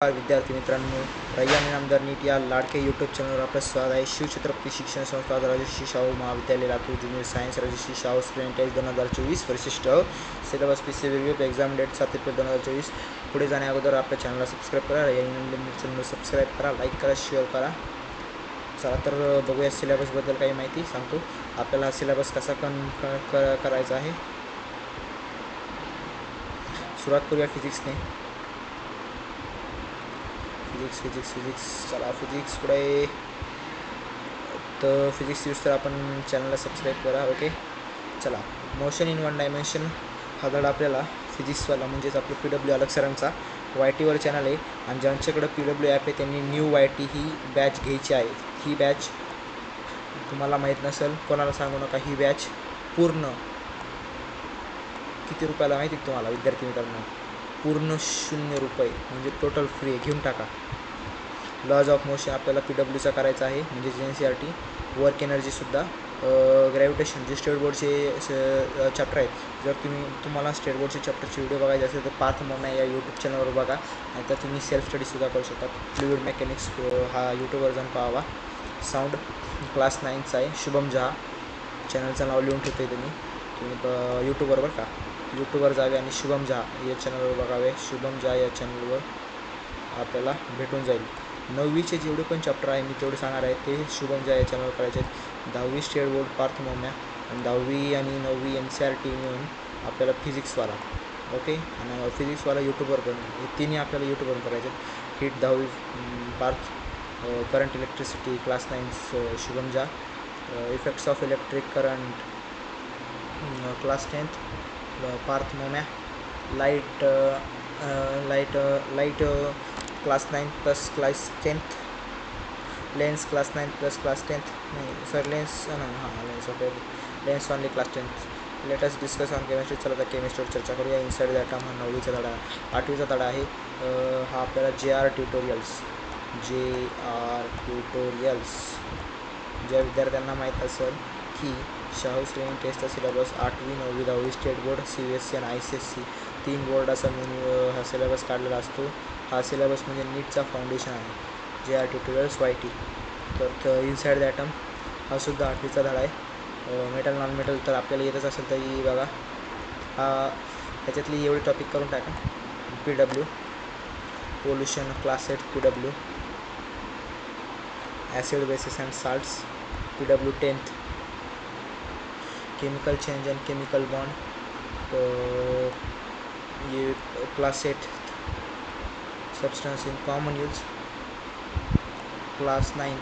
विद्यार्थी मित्रांनो, रय्यान इनामदार नीट या लाडके यूट्यूब चॅनलवर आपलं स्वागत आहे. शिवछत्रपती शिक्षण संस्था राजश्री शाहू महाविद्यालय Latur junior science Rajshri Shahu student test 2024 परिशिष्ट syllabus PC review exam date 7 April 2024. पुढे जाण्या अगोदर आपल्या चॅनलला सबस्क्राईब करा, रय्यान इनामदार चॅनलला सबस्क्राईब करा, लाईक करा, शेअर करा. चला तर बघूया सिलेबसबद्दल काही माहिती सांगतो. आपल्याला हा सिलेबस कसा करायचा आहे. सुरुवात करूया फिजिक्सने. फिजिक्स चला फिजिक्स पुढे तर फिजिक्स यूज तर आपण चॅनलला सबस्क्राईब करा. ओके चला. मोशन इन वन डायमेन्शन हा धडा आपल्याला फिजिक्सवाला म्हणजेच आपलं PW अलग सरांचा YTवर चॅनल आहे आणि ज्यांच्याकडं PW ॲप आहे त्यांनी न्यू YT ही बॅच घ्यायची आहे. ही बॅच तुम्हाला माहीत नसेल, कोणाला सांगू नका. ही बॅच पूर्ण किती रुपयाला माहिती आहे तुम्हाला विद्यार्थी मित्रांनो? पूर्ण 0 रुपये म्हणजे टोटल फ्री आहे. घेऊन टाका. लॉज ऑफ मोशन आपल्याला PWचा करायचा आहे म्हणजे NCERT. वर्क एनर्जीसुद्धा, ग्रॅव्हिटेशन जे स्टेट बोर्डचे चॅप्टर आहेत. जर तुम्हाला स्टेट बोर्डचे चॅप्टरचे व्हिडिओ बघायचे असेल तर पार्थ मोना या यूट्यूब चॅनलवर बघा. नाहीतर तुम्ही सेल्फ स्टडीसुद्धा करू शकता. फ्लुइड मेकॅनिक्स हा यूट्यूबवर जाऊन पाहावा. साऊंड क्लास 9चा आहे. शुभम झा चॅनलचं नाव लिहून ठेवतो आहे तुम्ही यूट्यूबवर बरं का. यूट्यूबवर जावे आणि शुभम झा या चॅनलवर बघावे. शुभम झा या चॅनलवर आपल्याला भेटून जाईल. 9वीचे जेवढे पण चॅप्टर आहे मी तेवढे सांगणार आहे ते शुभम झा या चॅनलवर करायचे आहेत. 10वी स्टेट बोर्ड पार्थ मोम्या आणि 10वी आणि 9वी NCERT मिळून आपल्याला फिजिक्सवाला. ओके. आणि फिजिक्सवाला यूट्यूबवर पण हे तिन्ही आपल्याला यूट्यूबवर करायचे आहेत. हिट 10वी Parth, current electricity class 9 Shubham Jha, effects of electric current class 10th Parth Momya, light class 9 plus class 10th, lens class 9 plus class 10th नाही sir lens lens only class 10th. Latest discuss on chemistry. चला तर केमिस्ट्रीवर चर्चा करूया. इनसाइड दॅट हा 9वीचा धडा 8वीचा धडा आहे. हा आपल्याला JR ट्युटोरियल्स ज्या विद्यार्थ्यांना माहीत असेल की शाहू श्रेणी टेस्टचा सिलेबस 8वी 9वी 10वी स्टेट बोर्ड CBSE आणि ICSE 3 बोर्डाचा हा सिलेबस काढलेला असतो. हा सिलेबस म्हणजे नीटचा फाउंडेशन आहे. JR tutorials YT. तर इनसाइड द ॲटम हा सुद्धा 8वीचा धडा आहे. मेटल नॉन मेटल तर आपल्याला येतच असेल तरी बघा. ह्याच्यातली एवढी टॉपिक करून टाका. PW pollution class 8 PW, acid bases and salts PW 10th, chemical change and chemical bond ये class 8 substance in common use class 9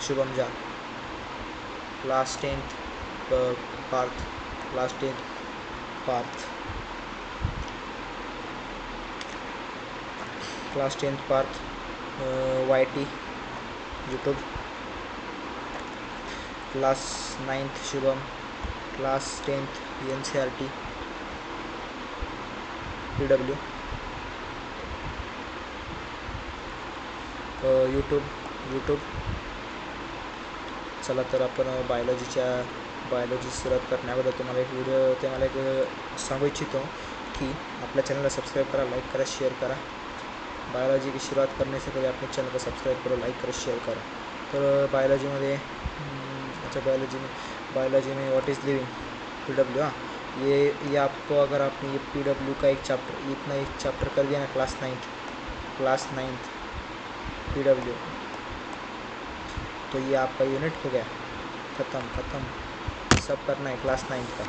Shubham Jha, class 10th Parth, class 10th Parth, class 10th Parth YT YouTube, class 9th Shubham, class 10th NCERT PW YouTube. चला तर आपण biology सुरुवात करण्याबद्दल तुम्हाला एक सांगू इच्छितो की आपल्या चॅनलला सबस्क्राईब करा, लाईक करा, शेअर करा. बायोलॉजी की शुरुआत करने से पहले अपने चैनल को सब्सक्राइब करो, लाइक करो, शेयर करो. तर बायोलॉजी में व्हाट इज़ लिविंग PW. हाँ ये आपको अगर आपने ये PW का एक चैप्टर कर दिया ना क्लास 9th PW तो ये आपका यूनिट हो गया ख़त्म. सब करना है क्लास 9th का.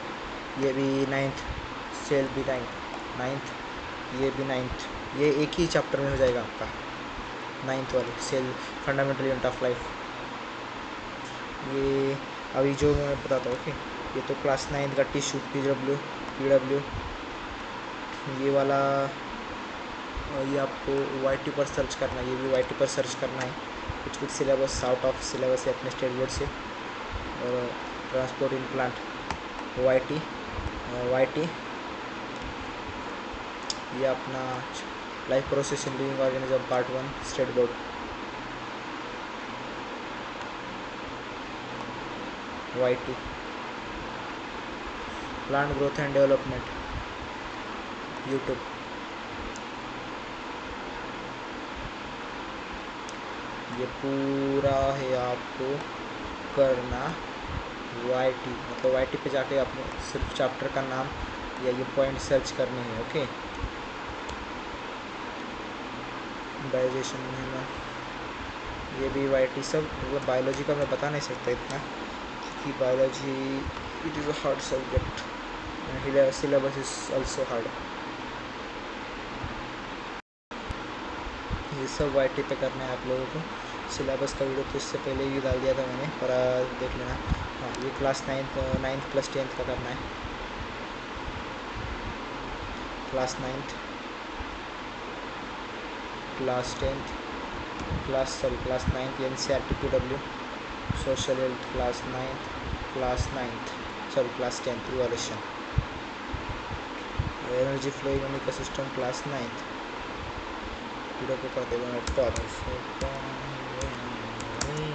ये भी 9th, सेल भी 9th, ये भी 9th. ये एक ही चैप्टर में हो जाएगा आपका 9th वाले cell fundamental unit of life. ये अभी जो मैं बताता हूँ. ओके. ये तो क्लास 9th का टिश्यू PW. ये वाला ये आपको YT पर सर्च करना है. ये भी YT पर सर्च करना है. कुछ सिलेबस आउट ऑफ सिलेबस है अपने स्टेट बोर्ड से. और ट्रांसपोर्ट इन प्लांट YT. ये अपना life process in living organism part 1 state board. YT. Plant growth and development YouTube. ये पूरा है आपको करना YT, मतलब YT पे जाके आपको सिर्फ चैप्टर का नाम या ये पॉइंट सर्च करने हैं। ओके, डाइजेशन में ये भी YT सब, मतलब बायोलॉजी का मैं बता नहीं सकता इतना कि biology it is a hard subject, syllabus is also hard. ये सब YT पे करना है आप लोगों को। सिलेबस का वीडियो तो इससे पहले ही डाल दिया था मैंने, पर देख लेना। हाँ, ये क्लास 9th प्लस 10th का करना है। Class 9th, class 10th, class 9th NCERT PW, social health class 10th evolution, energy flow economic system class 9th। Video को कर देगा पॉज।